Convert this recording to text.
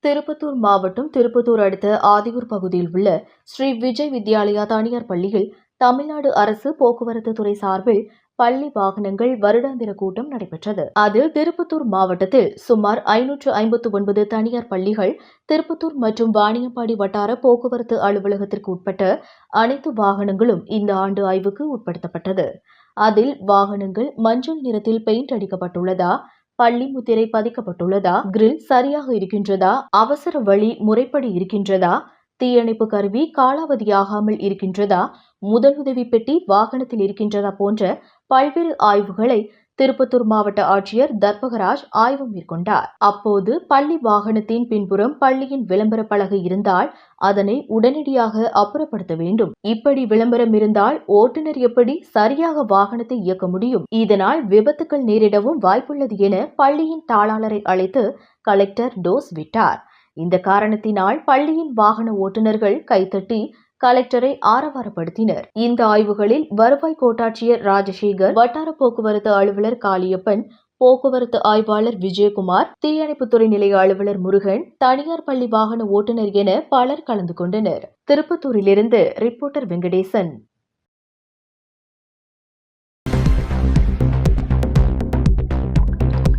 திருப்பத்தூர் மாவட்டம் திருப்பத்தூர் அடுத்த ஆதியூர் பகுதியில் உள்ள ஸ்ரீ விஜய் வித்யாலயா தனியார் பள்ளியில் தமிழ்நாடு அரசு போக்குவரத்து துறை சார்பில் பள்ளி வாகனங்கள் வருடாந்திர கூட்டம் நடைபெற்றது. அதில் திருப்பத்தூர் மாவட்டத்தில் சுமார் 559 தனியார் பள்ளிகள், திருப்பத்தூர் மற்றும் வாணியம்பாடி வட்டார போக்குவரத்து அலுவலகத்திற்கு உட்பட்ட அனைத்து வாகனங்களும் இந்த ஆண்டு ஆய்வுக்கு உட்படுத்தப்பட்டது. அதில் வாகனங்கள் மஞ்சள் நிறத்தில் பெயிண்ட் அடிக்கப்பட்டுள்ளதா, பள்ளி முத்திரை பதிக்கப்பட்டுள்ளதா, கிரில் சரியாக இருக்கின்றதா, அவசர வழி முறைப்படி இருக்கின்றதா, தீயணைப்பு கருவி காலாவதியாகாமல் இருக்கின்றதா, முதலுதவி பெட்டி வாகனத்தில் இருக்கின்றதா போன்ற பல்வேறு ஆய்வுகளை திருப்பத்தூர் மாவட்ட ஆட்சியர் தர்பகராஜ் ஆய்வு மேற்கொண்டார். அப்போது பள்ளி வாகனத்தின் பின்புறம் பள்ளியின் விளம்பர பலகை இருந்தால் அதனை உடனடியாக அப்புறப்படுத்த வேண்டும். இப்படி விளம்பரம் இருந்தால் ஓட்டுநர் எப்படி சரியாக வாகனத்தை இயக்க முடியும்? இதனால் விபத்துக்கள் நேரிடவும் வாய்ப்புள்ளது என பள்ளியின் தாளாளரை அழைத்து கலெக்டர் டோஸ் விட்டார். இந்த காரணத்தினால் பள்ளியின் வாகன ஓட்டுநர்கள் கைத்தட்டி கலெக்டரை ஆரவாரப்படுத்தினர். இந்த ஆய்வுகளில் வருவாய் கோட்டாட்சியர் ராஜசேகர், வட்டார போக்குவரத்து அலுவலர் காளியப்பன், போக்குவரத்து ஆய்வாளர் விஜயகுமார், தீயணைப்புத்துறை நிலைய அலுவலர் முருகன், தனியார் பள்ளி வாகன ஓட்டுநர் என பலர் கலந்து கொண்டனர். திருப்பத்தூரிலிருந்து ரிப்போர்ட்டர் வெங்கடேசன்.